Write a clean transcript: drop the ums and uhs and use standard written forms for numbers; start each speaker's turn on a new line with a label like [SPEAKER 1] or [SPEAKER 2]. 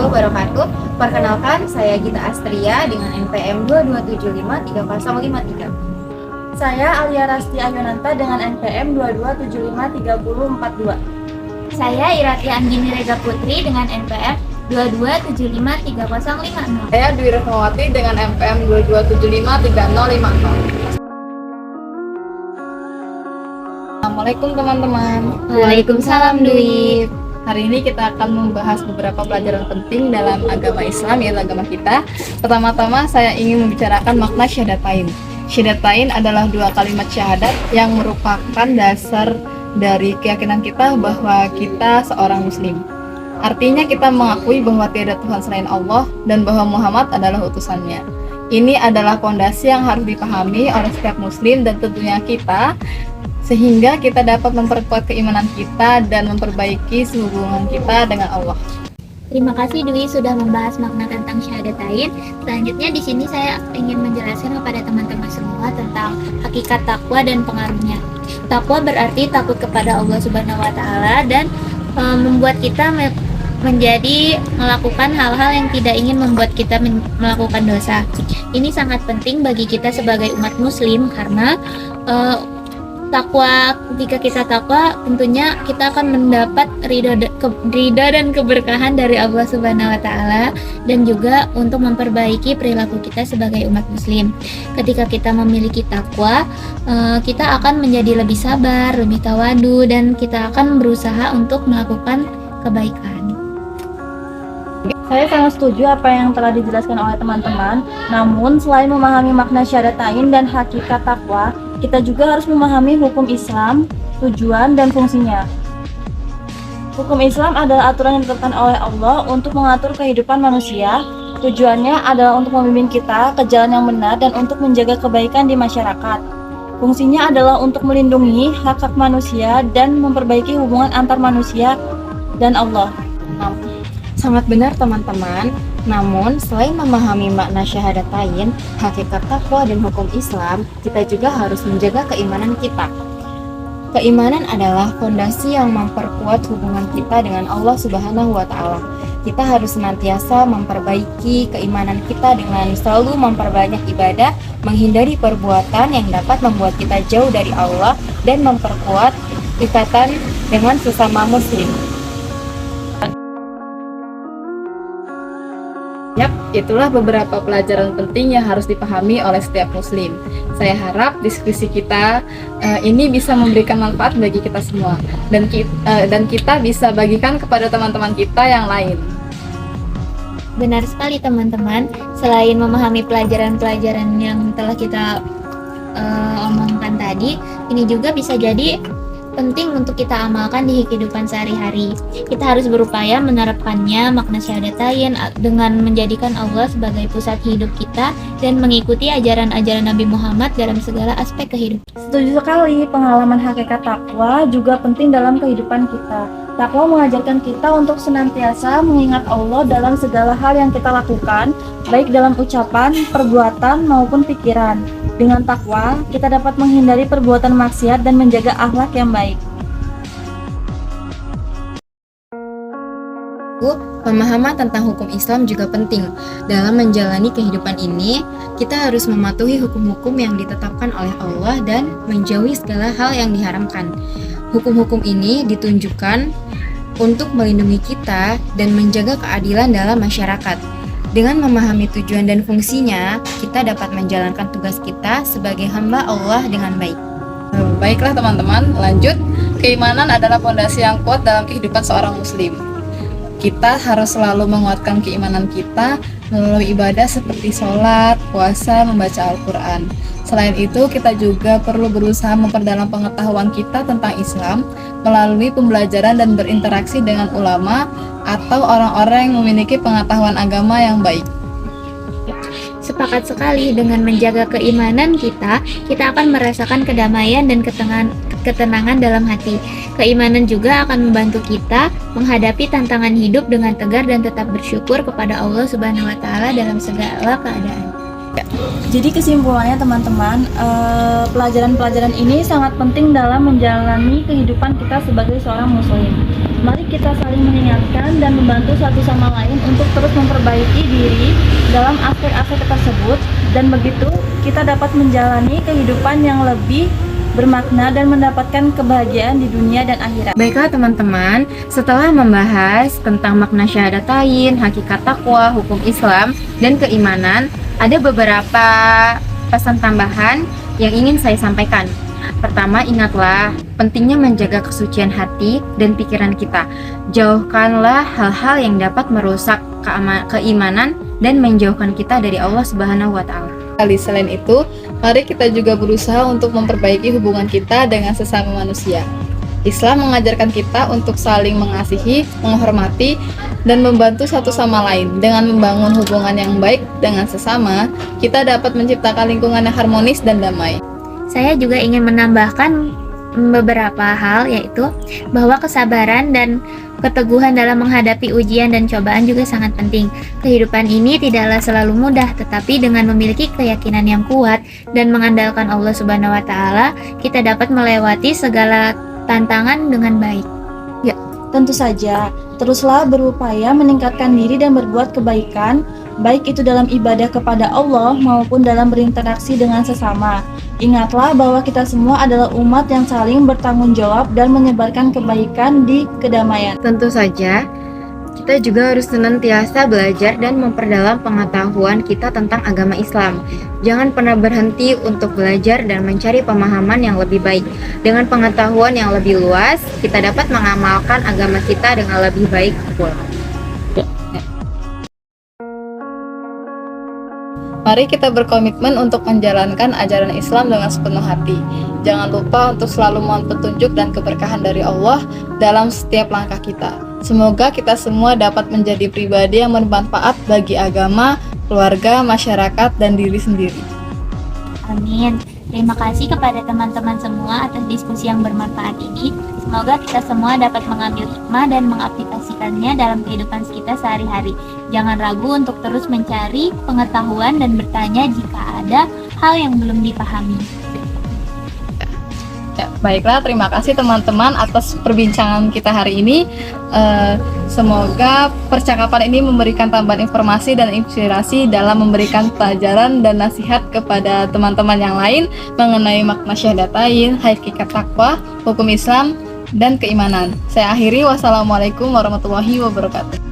[SPEAKER 1] wabarakatuh. Perkenalkan, saya Gita Astria dengan NPM 22753053.
[SPEAKER 2] Saya Alia Rasti Ayonanta dengan NPM 22753042.
[SPEAKER 3] Saya Irati Anggini Reza Putri dengan NPM 22753050.
[SPEAKER 4] Saya Dwi Rahmawati dengan NPM 22753050. Assalamualaikum teman-teman.
[SPEAKER 3] Waalaikumsalam Dwi.
[SPEAKER 4] Hari ini kita akan membahas beberapa pelajaran penting dalam agama Islam, yaitu agama kita. Pertama-tama saya ingin membicarakan makna syahadatain. Syahadatain adalah dua kalimat syahadat yang merupakan dasar dari keyakinan kita bahwa kita seorang muslim. Artinya kita mengakui bahwa tiada Tuhan selain Allah dan bahwa Muhammad adalah utusannya. Ini adalah fondasi yang harus dipahami oleh setiap muslim dan tentunya kita, sehingga kita dapat memperkuat keimanan kita dan memperbaiki hubungan kita dengan Allah.
[SPEAKER 3] Terima kasih Dwi sudah membahas makna tentang syahadatain. Selanjutnya di sini saya ingin menjelaskan kepada teman-teman semua tentang hakikat takwa dan pengaruhnya. Takwa berarti takut kepada Allah Subhanahu wa taala dan membuat kita menjadi melakukan hal-hal yang tidak ingin membuat kita melakukan dosa. Ini sangat penting bagi kita sebagai umat muslim karena takwa, jika kita takwa tentunya kita akan mendapat ridha dan keberkahan dari Allah Subhanahu wa taala dan juga untuk memperbaiki perilaku kita sebagai umat muslim. Ketika kita memiliki takwa, kita akan menjadi lebih sabar, lebih tawadu, dan kita akan berusaha untuk melakukan kebaikan.
[SPEAKER 2] Saya sangat setuju apa yang telah dijelaskan oleh teman-teman. Namun, selain memahami makna syahadatain dan hakikat takwa, kita juga harus memahami hukum Islam, tujuan dan fungsinya. Hukum Islam adalah aturan yang ditetapkan oleh Allah untuk mengatur kehidupan manusia. Tujuannya adalah untuk membimbing kita ke jalan yang benar dan untuk menjaga kebaikan di masyarakat. Fungsinya adalah untuk melindungi hak-hak manusia dan memperbaiki hubungan antar manusia dan Allah.
[SPEAKER 1] Sangat benar teman-teman. Namun, selain memahami makna syahadatain, hakikat takwa dan hukum Islam, kita juga harus menjaga keimanan kita. Keimanan adalah fondasi yang memperkuat hubungan kita dengan Allah Subhanahu wa taala. Kita harus senantiasa memperbaiki keimanan kita dengan selalu memperbanyak ibadah, menghindari perbuatan yang dapat membuat kita jauh dari Allah dan memperkuat ikatan dengan sesama muslim.
[SPEAKER 4] Yap, itulah beberapa pelajaran penting yang harus dipahami oleh setiap muslim. Saya harap diskusi kita ini bisa memberikan manfaat bagi kita semua dan kita bisa bagikan kepada teman-teman kita yang lain.
[SPEAKER 3] Benar sekali teman-teman. Selain memahami pelajaran-pelajaran yang telah kita omongkan tadi, ini juga bisa jadi penting untuk kita amalkan di kehidupan sehari-hari. Kita harus berupaya menerapkannya makna syahadatain dengan menjadikan Allah sebagai pusat hidup kita dan mengikuti ajaran-ajaran Nabi Muhammad dalam segala aspek kehidupan.
[SPEAKER 2] Setuju sekali, pengalaman hakikat takwa juga penting dalam kehidupan kita. Takwa mengajarkan kita untuk senantiasa mengingat Allah dalam segala hal yang kita lakukan, baik dalam ucapan, perbuatan, maupun pikiran. Dengan takwa, kita dapat menghindari perbuatan maksiat dan menjaga akhlak yang baik.
[SPEAKER 1] Pemahaman tentang hukum Islam juga penting. Dalam menjalani kehidupan ini, kita harus mematuhi hukum-hukum yang ditetapkan oleh Allah dan menjauhi segala hal yang diharamkan. Hukum-hukum ini ditunjukkan untuk melindungi kita dan menjaga keadilan dalam masyarakat. Dengan memahami tujuan dan fungsinya, kita dapat menjalankan tugas kita sebagai hamba Allah dengan baik.
[SPEAKER 4] Baiklah teman-teman, lanjut. Keimanan adalah fondasi yang kuat dalam kehidupan seorang muslim. Kita harus selalu menguatkan keimanan kita melalui ibadah seperti sholat, puasa, membaca Al-Quran. Selain itu, kita juga perlu berusaha memperdalam pengetahuan kita tentang Islam melalui pembelajaran dan berinteraksi dengan ulama atau orang-orang yang memiliki pengetahuan agama yang baik.
[SPEAKER 3] Sepakat sekali, dengan menjaga keimanan kita akan merasakan kedamaian dan ketenangan dalam hati. Keimanan juga akan membantu kita menghadapi tantangan hidup dengan tegar dan tetap bersyukur kepada Allah Subhanahu wa taala dalam segala keadaan.
[SPEAKER 2] Jadi kesimpulannya teman-teman, pelajaran-pelajaran ini sangat penting dalam menjalani kehidupan kita sebagai seorang muslim. Mari kita saling mengingatkan dan membantu satu sama lain untuk terus memperbaiki diri dalam aspek-aspek tersebut, dan begitu kita dapat menjalani kehidupan yang lebih bermakna dan mendapatkan kebahagiaan di dunia dan akhirat.
[SPEAKER 1] Baiklah teman-teman, setelah membahas tentang makna syahadatain, hakikat takwa, hukum Islam, dan keimanan, ada beberapa pesan tambahan yang ingin saya sampaikan. Pertama, ingatlah pentingnya menjaga kesucian hati dan pikiran kita. Jauhkanlah hal-hal yang dapat merusak keimanan dan menjauhkan kita dari Allah Subhanahu wa Ta'ala.
[SPEAKER 4] Selain itu, mari kita juga berusaha untuk memperbaiki hubungan kita dengan sesama manusia. Islam mengajarkan kita untuk saling mengasihi, menghormati, dan membantu satu sama lain. Dengan membangun hubungan yang baik dengan sesama, kita dapat menciptakan lingkungan yang harmonis dan damai.
[SPEAKER 3] Saya juga ingin menambahkan beberapa hal, yaitu bahwa kesabaran dan keteguhan dalam menghadapi ujian dan cobaan juga sangat penting. Kehidupan ini tidaklah selalu mudah, tetapi dengan memiliki keyakinan yang kuat dan mengandalkan Allah Subhanahu wa Ta'ala, kita dapat melewati segala tantangan dengan baik.
[SPEAKER 2] Tentu saja, teruslah berupaya meningkatkan diri dan berbuat kebaikan, baik itu dalam ibadah kepada Allah maupun dalam berinteraksi dengan sesama. Ingatlah bahwa kita semua adalah umat yang saling bertanggung jawab dan menyebarkan kebaikan di kedamaian.
[SPEAKER 1] Tentu saja, kita juga harus senantiasa belajar dan memperdalam pengetahuan kita tentang agama Islam. Jangan pernah berhenti untuk belajar dan mencari pemahaman yang lebih baik. Dengan pengetahuan yang lebih luas, kita dapat mengamalkan agama kita dengan lebih baik pula.
[SPEAKER 4] Mari kita berkomitmen untuk menjalankan ajaran Islam dengan sepenuh hati. Jangan lupa untuk selalu mohon petunjuk dan keberkahan dari Allah dalam setiap langkah kita. Semoga kita semua dapat menjadi pribadi yang bermanfaat bagi agama, keluarga, masyarakat, dan diri sendiri.
[SPEAKER 3] Amin. Terima kasih kepada teman-teman semua atas diskusi yang bermanfaat ini. Semoga kita semua dapat mengambil hikmah dan mengaplikasikannya dalam kehidupan kita sehari-hari. Jangan ragu untuk terus mencari pengetahuan dan bertanya jika ada hal yang belum dipahami.
[SPEAKER 4] Ya, baiklah, terima kasih teman-teman atas perbincangan kita hari ini. Semoga percakapan ini memberikan tambahan informasi dan inspirasi dalam memberikan pelajaran dan nasihat kepada teman-teman yang lain mengenai makna syahadatain, hakikat takwa, hukum Islam, dan keimanan. Saya akhiri, wassalamualaikum warahmatullahi wabarakatuh.